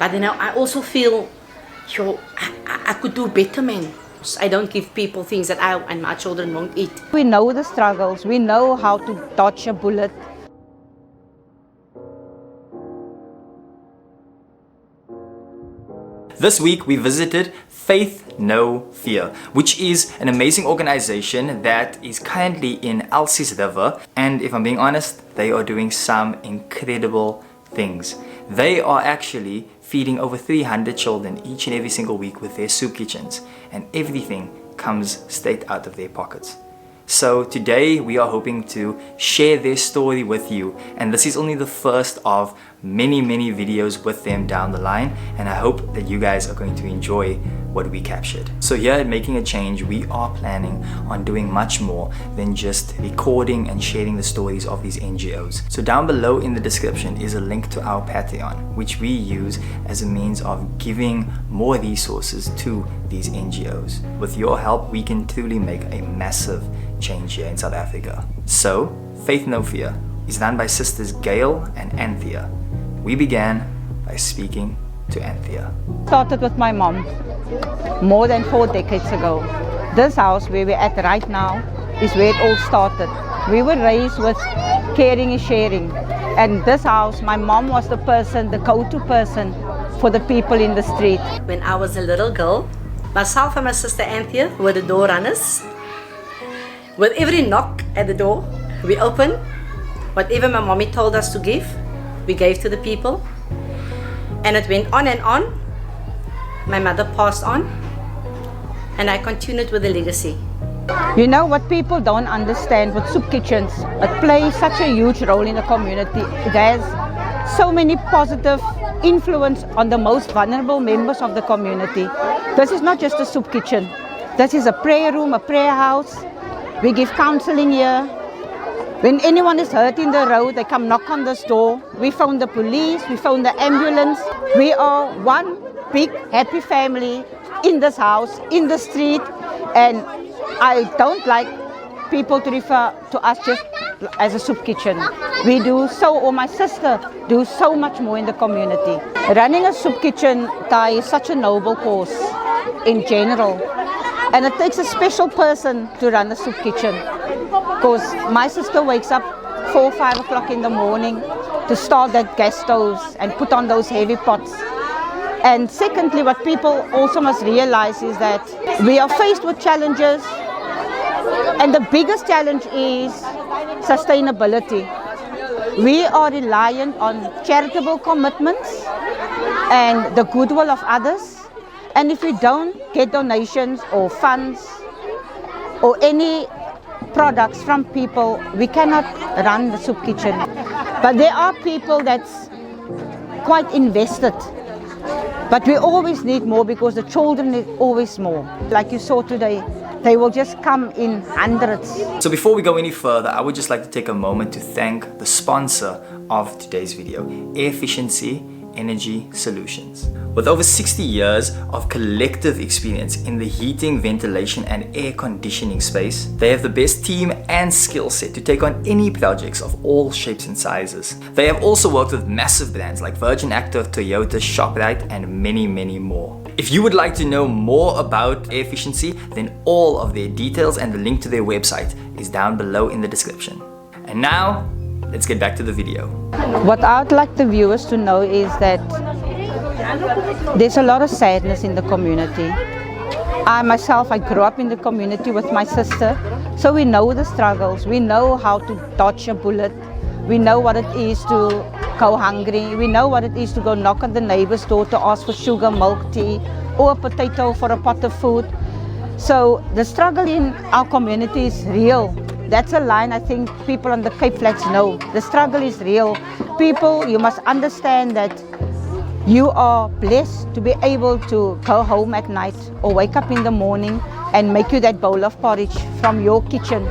But I also feel, I could do better, man. I don't give people things that I and my children won't eat. We know the struggles. We know how to dodge a bullet. This week we visited Faith No Fear, which is an amazing organization that is currently in Elsies River, and if I'm being honest, they are doing some incredible things. They are actually feeding over 300 children each and every single week with their soup kitchens, and everything comes straight out of their pockets. So today we are hoping to share their story with you, and this is only the first of many videos with them down the line, and I hope that you guys are going to enjoy what we captured. So here at Making a Change, we are planning on doing much more than just recording and sharing the stories of these NGOs. So down below in the description is a link to our Patreon, which we use as a means of giving more resources to these NGOs. With your help, we can truly make a massive change here in South Africa. So, Faith No Fear is run by sisters Gail and Anthea. We began by speaking to Anthea. Started with my mom more than 4 decades ago. This house where we're at right now is where it all started. We were raised with caring and sharing, and this house, my mom was the person, the go-to person for the people in the street. When I was a little girl, myself and my sister Anthea were the door runners. With every knock at the door, we opened. Whatever my mommy told us to give, we gave to the people. And it went on and on. My mother passed on, and I continued with the legacy. You know what people don't understand with soup kitchens, it plays such a huge role in the community. It has so many positive influence on the most vulnerable members of the community. This is not just a soup kitchen. This is a prayer room, a prayer house. We give counseling here. When anyone is hurt in the road, they come knock on this door. We phone the police, we phone the ambulance. We are one big happy family in this house, in the street, and I don't like people to refer to us just as a soup kitchen. We do so, or my sister do so much more in the community. Running a soup kitchen, Thai, is such a noble cause in general. And it takes a special person to run a soup kitchen, because my sister wakes up 4, 5 o'clock in the morning to start that gas stoves and put on those heavy pots. And secondly, what people also must realize is that we are faced with challenges, and the biggest challenge is sustainability. We are reliant on charitable commitments and the goodwill of others. And if we don't get donations or funds or any products from people, we cannot run the soup kitchen. But there are people that's quite invested. But we always need more, because the children need always more. Like you saw today, they will just come in hundreds. So before we go any further, I would just like to take a moment to thank the sponsor of today's video, Air Efficiency Energy Solutions. With over 60 years of collective experience in the heating, ventilation and air conditioning space, they have the best team and skill set to take on any projects of all shapes and sizes. They have also worked with massive brands like Virgin Active, Toyota, ShopRite and many more. If you would like to know more about air efficiency, then all of their details and the link to their website is down below in the description. And now, let's get back to the video. What I'd like the viewers to know is that there's a lot of sadness in the community. I myself, I grew up in the community with my sister, so we know the struggles. We know how to dodge a bullet. We know what it is to go hungry. We know what it is to go knock on the neighbor's door to ask for sugar, milk, tea, or a potato for a pot of food. So the struggle in our community is real. That's a line I think people on the Cape Flats know. The struggle is real. People, you must understand that you are blessed to be able to go home at night or wake up in the morning and make you that bowl of porridge from your kitchen.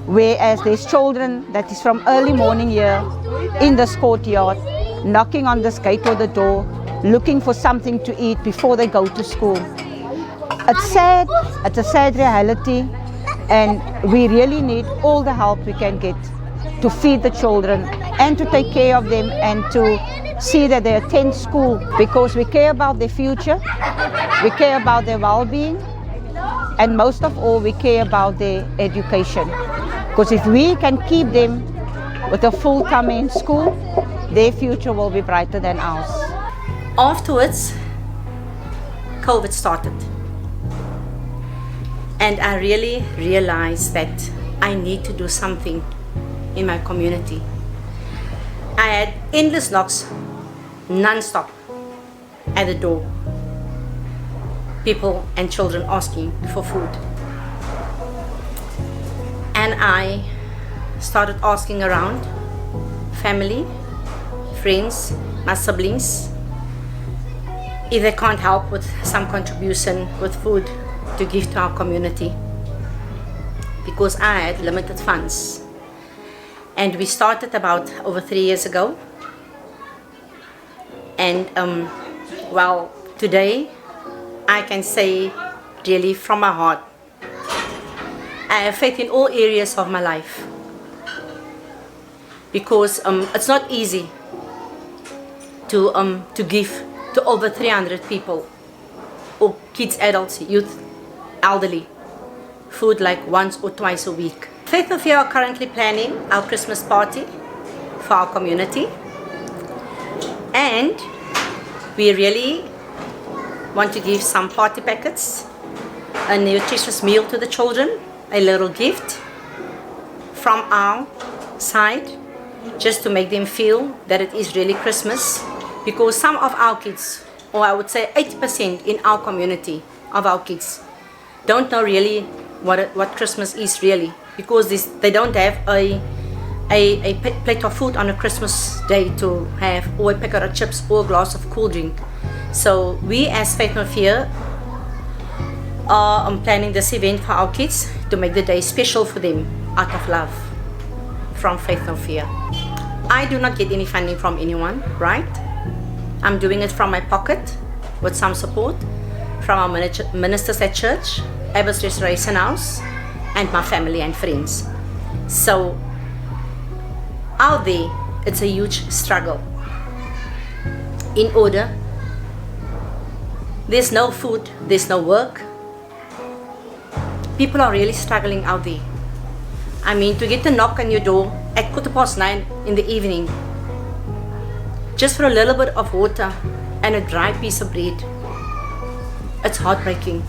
Whereas there's children that is from early morning here in this courtyard, knocking on this gate or the door, looking for something to eat before they go to school. It's sad, it's a sad reality, and we really need all the help we can get to feed the children and to take care of them and to see that they attend school, because we care about their future, we care about their well-being, and most of all, we care about their education. Because if we can keep them with a full time in school, their future will be brighter than ours. Afterwards, COVID started. And I really realized that I need to do something in my community. I had endless knocks, non-stop, at the door. People and children asking for food. And I started asking around, family, friends, my siblings, if they can't help with some contribution with food to give to our community, because I had limited funds. And we started about over 3 years ago. And well, today I can say really from my heart, I have faith in all areas of my life, because it's not easy to give to over 300 people, or kids, adults, youth, elderly, food like once or twice a week. Faith No Fear are currently planning our Christmas party for our community, and we really want to give some party packets, a nutritious meal to the children, a little gift from our side, just to make them feel that it is really Christmas. Because some of our kids, or I would say 80% in our community of our kids, don't know really what Christmas is really, because they don't have a plate of food on a Christmas day to have, or a packet of chips, or a glass of cool drink. So we as Faith No Fear are planning this event for our kids to make the day special for them out of love from Faith No Fear. I do not get any funding from anyone, right? I'm doing it from my pocket with some support from our ministers at church, Abbott's Restoration House, and my family and friends. So out there, it's a huge struggle. In order, there's no food, there's no work. People are really struggling out there. I mean, to get a knock on your door at 9:15 in the evening, just for a little bit of water and a dry piece of bread, it's heartbreaking.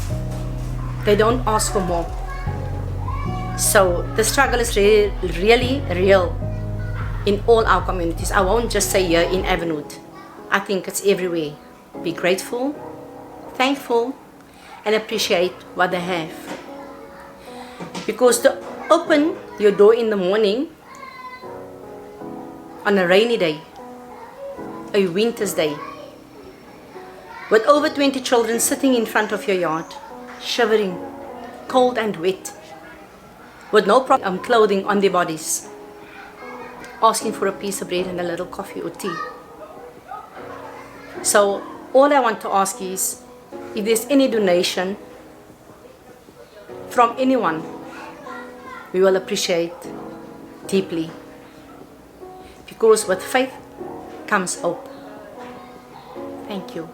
They don't ask for more. So the struggle is really real in all our communities. I won't just say here in Avonwood. I think it's everywhere. Be grateful, thankful, and appreciate what they have. Because to open your door in the morning on a rainy day, a winter's day, with over 20 children sitting in front of your yard, shivering, cold and wet, with no clothing on their bodies, asking for a piece of bread and a little coffee or tea. So all I want to ask is, if there's any donation from anyone, we will appreciate deeply, because with faith comes hope. Thank you.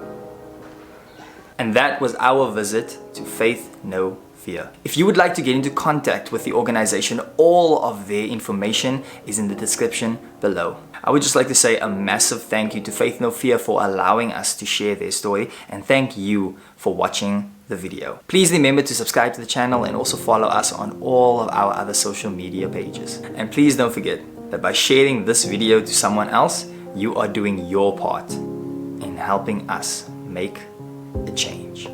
And that was our visit to Faith No Fear. If you would like to get into contact with the organization, all of their information is in the description below. I would just like to say a massive thank you to Faith No Fear for allowing us to share their story, and thank you for watching the video. Please remember to subscribe to the channel and also follow us on all of our other social media pages. And please don't forget that by sharing this video to someone else, you are doing your part in helping us make a change.